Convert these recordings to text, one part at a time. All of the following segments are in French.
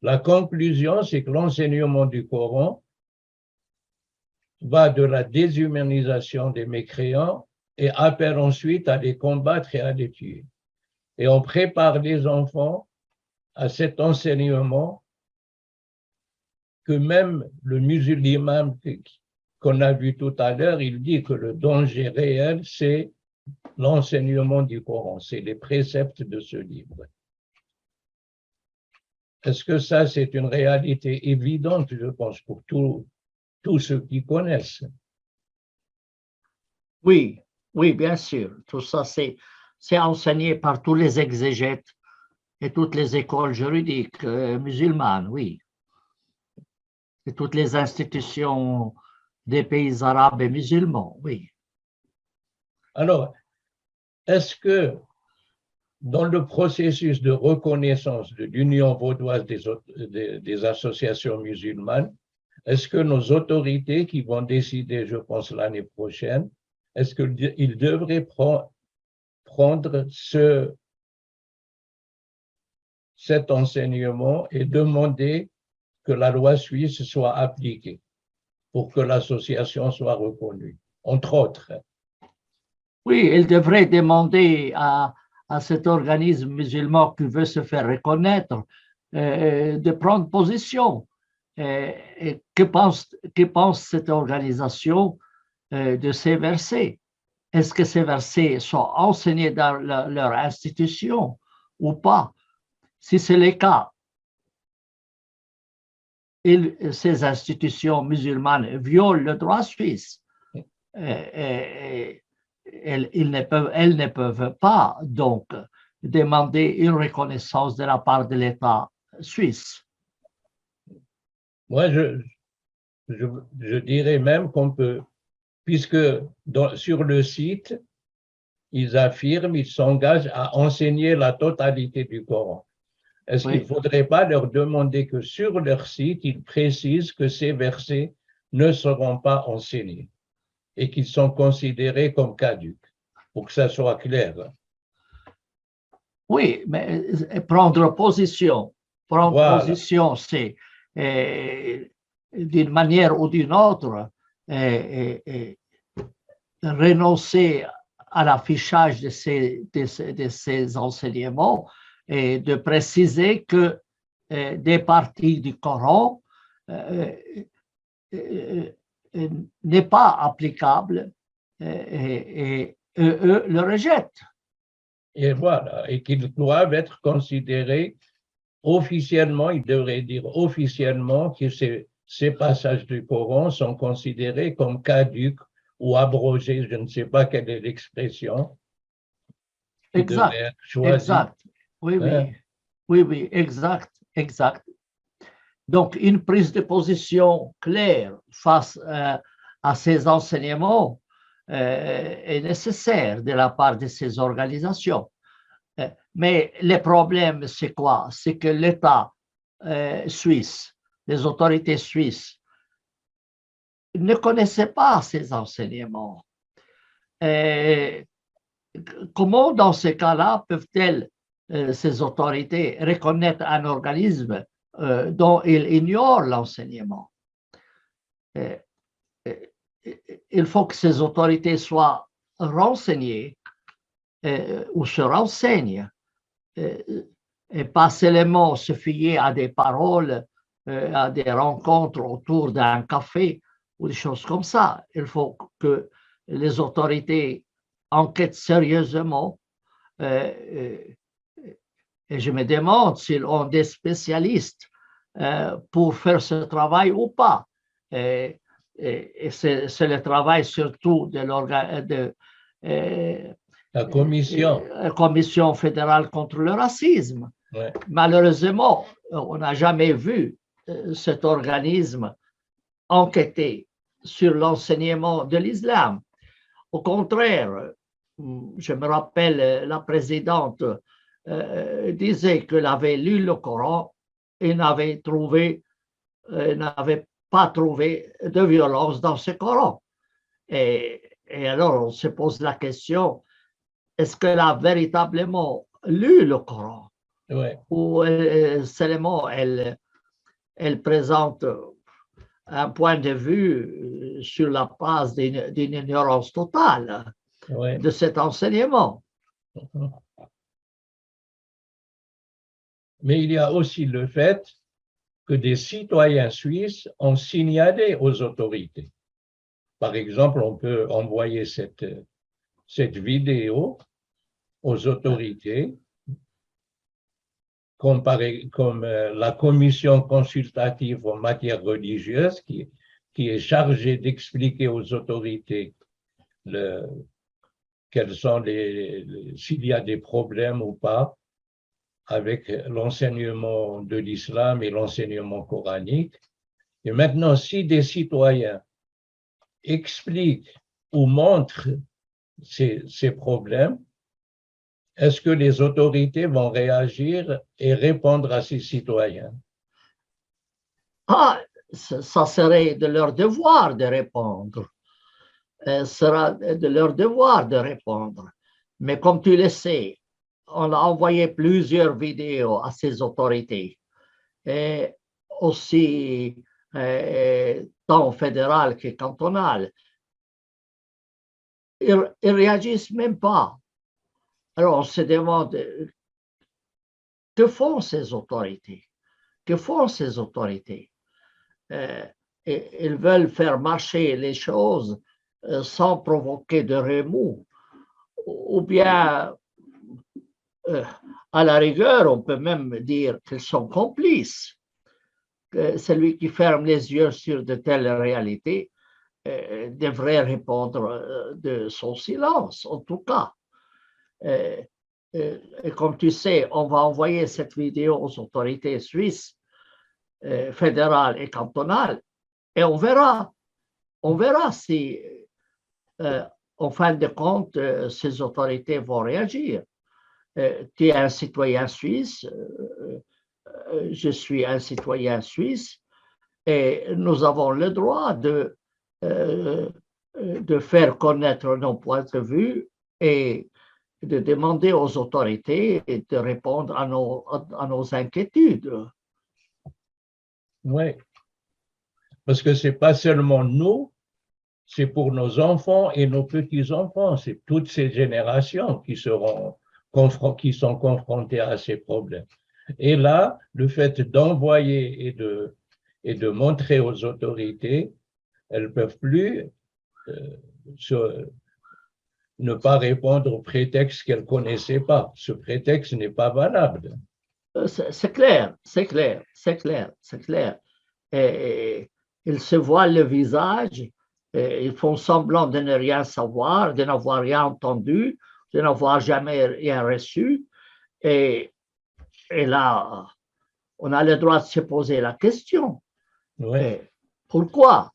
La conclusion, c'est que l'enseignement du Coran va de la déshumanisation des mécréants et appelle ensuite à les combattre et à les tuer. Et on prépare les enfants à cet enseignement que même le musulman qu'on a vu tout à l'heure, il dit que le danger réel, c'est l'enseignement du Coran, c'est les préceptes de ce livre. Est-ce que ça, c'est une réalité évidente, je pense, pour tous ceux qui connaissent? Oui, oui, bien sûr. Tout ça, c'est enseigné par tous les exégètes et toutes les écoles juridiques musulmanes, oui. Et toutes les institutions des pays arabes et musulmans, oui. Alors, est-ce que dans le processus de reconnaissance de l'Union vaudoise des associations musulmanes, est-ce que nos autorités qui vont décider, je pense, l'année prochaine, est-ce qu'ils devraient prendre cet enseignement et demander que la loi suisse soit appliquée pour que l'association soit reconnue, entre autres? Oui, il devrait demander à cet organisme musulman qui veut se faire reconnaître de prendre position. Et que pense cette organisation de ces versets? Est-ce que ces versets sont enseignés dans leur institution ou pas? Si c'est le cas, ces institutions musulmanes violent le droit suisse. Elles ne peuvent pas donc demander une reconnaissance de la part de l'État suisse. Moi, je dirais même qu'on peut, puisque sur le site, ils affirment, ils s'engagent à enseigner la totalité du Coran. Est-ce qu'il ne faudrait pas leur demander que sur leur site, ils précisent que ces versets ne seront pas enseignés et qu'ils sont considérés comme caducs, pour que ça soit clair? Oui, mais prendre position, c'est d'une manière ou d'une autre renoncer à l'affichage de ces enseignements et de préciser que des parties du Coran n'est pas applicable et eux le rejettent. Et voilà, et qu'ils doivent être considérés officiellement, ils devraient dire officiellement que ces passages du Coran sont considérés comme caducs ou abrogés, je ne sais pas quelle est l'expression. Exact, exact. Oui, oui, oui, oui, exact, exact. Donc, une prise de position claire face à ces enseignements est nécessaire de la part de ces organisations. Mais le problème, c'est quoi? C'est que l'État suisse, les autorités suisses, ne connaissaient pas ces enseignements. Comment, dans ces cas-là, peuvent-elles, ces autorités, reconnaître un organisme dont ils ignorent l'enseignement? Il faut que ces autorités soient renseignées ou se renseignent et pas seulement se fier à des paroles, à des rencontres autour d'un café ou des choses comme ça. Il faut que les autorités enquêtent sérieusement et je me demande s'ils ont des spécialistes pour faire ce travail ou pas. Et c'est le travail surtout de la Commission fédérale contre le racisme. Ouais. Malheureusement, on n'a jamais vu cet organisme enquêter sur l'enseignement de l'islam. Au contraire, je me rappelle, la présidente disait qu'elle avait lu le Coran et n'avait pas trouvé de violence dans ce Coran. Et alors, on se pose la question, est-ce qu'elle a véritablement lu le Coran? Ouais. Ou seulement elle elle présente un point de vue sur la base d'une ignorance totale Ouais. de cet enseignement. Mais il y a aussi le fait que des citoyens suisses ont signalé aux autorités. Par exemple, on peut envoyer cette vidéo aux autorités, comme la commission consultative en matière religieuse qui est chargée d'expliquer aux autorités s'il y a des problèmes ou pas avec l'enseignement de l'islam et l'enseignement coranique. Et maintenant, si des citoyens expliquent ou montrent ces problèmes, est-ce que les autorités vont réagir et répondre à ces citoyens? Ah, ça serait de leur devoir de répondre. Sera de leur devoir de répondre. Mais comme tu le sais, on a envoyé plusieurs vidéos à ces autorités, et aussi tant fédéral que cantonal. Ils réagissent même pas. Alors on se demande, que font ces autorités? Que font ces autorités? Ils veulent faire marcher les choses sans provoquer de remous, ou bien à la rigueur, on peut même dire qu'ils sont complices. Celui qui ferme les yeux sur de telles réalités devrait répondre de son silence, en tout cas. Et comme tu sais, on va envoyer cette vidéo aux autorités suisses, fédérales et cantonales, et on verra si, en fin de compte, ces autorités vont réagir. Tu es un citoyen suisse, je suis un citoyen suisse, et nous avons le droit de faire connaître nos points de vue et de demander aux autorités de répondre à nos inquiétudes. Oui, parce que ce n'est pas seulement nous, c'est pour nos enfants et nos petits-enfants, c'est toutes ces générations qui sont confrontées à ces problèmes. Et là, le fait d'envoyer et de montrer aux autorités, elles ne peuvent plus ne pas répondre au prétexte qu'elles ne connaissaient pas. Ce prétexte n'est pas valable. C'est clair, c'est clair, c'est clair, c'est clair. Et ils se voilent le visage, et ils font semblant de ne rien savoir, de n'avoir rien entendu, de n'avoir jamais rien reçu. Et là, on a le droit de se poser la question. Ouais. Pourquoi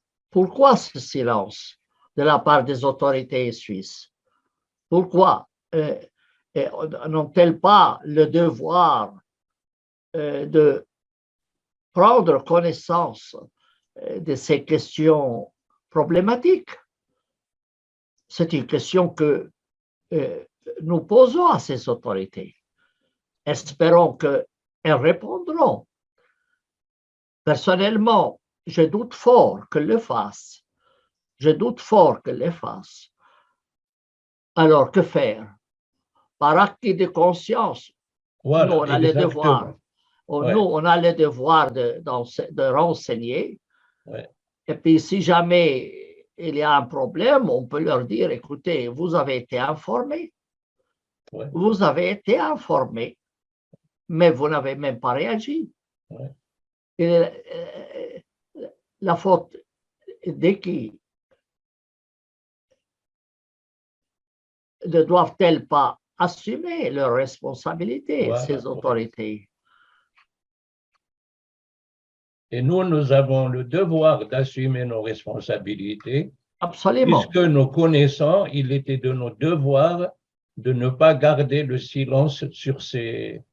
ce silence de la part des autorités suisses? Pourquoi n'ont-elles pas le devoir de prendre connaissance de ces questions problématiques? C'est une question que nous posons à ces autorités. Espérons qu'elles répondront. Personnellement, je doute fort qu'elles le fassent. Je doute fort qu'elles le fassent. Alors, que faire? Par acquis de conscience, voilà, nous, on a le devoir. Ouais. Nous, on a le devoir de renseigner. Ouais. Et puis, si jamais il y a un problème, on peut leur dire, écoutez, vous avez été informés. Ouais. Vous avez été informés, mais vous n'avez même pas réagi. Ouais. Et la faute de qui? Ne doivent-elles pas assumer leurs responsabilités, Voilà. ces autorités? Et nous avons le devoir d'assumer nos responsabilités. Absolument. Puisque nous connaissons, il était de nos devoirs de ne pas garder le silence sur ces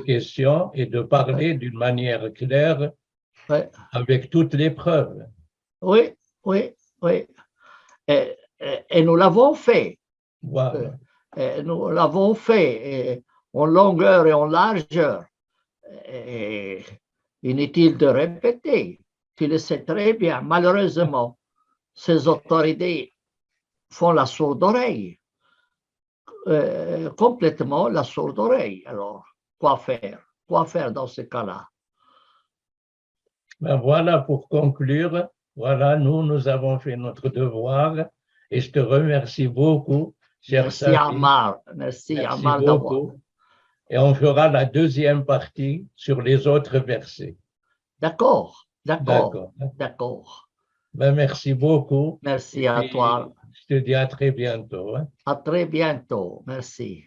questions et de parler d'une manière claire, avec toutes les preuves. Oui, oui, oui. Et nous l'avons fait. Voilà. Nous l'avons fait en longueur et en largeur. Et Inutile de répéter. Tu le sais très bien. Malheureusement, ces autorités font la sourde oreille. Complètement la sourde oreille. Alors, quoi faire? Quoi faire dans ce cas-là? Ben voilà, pour conclure, voilà, nous avons fait notre devoir et je te remercie beaucoup, cher Merci Samy. Ammar. Merci Merci Ammar d'avoir. beaucoup. Et on fera la deuxième partie sur les autres versets. D'accord, d'accord, D'accord. d'accord. Ben, merci beaucoup. Merci Et à puis, toi. je te dis à très bientôt, hein. À très bientôt. Merci.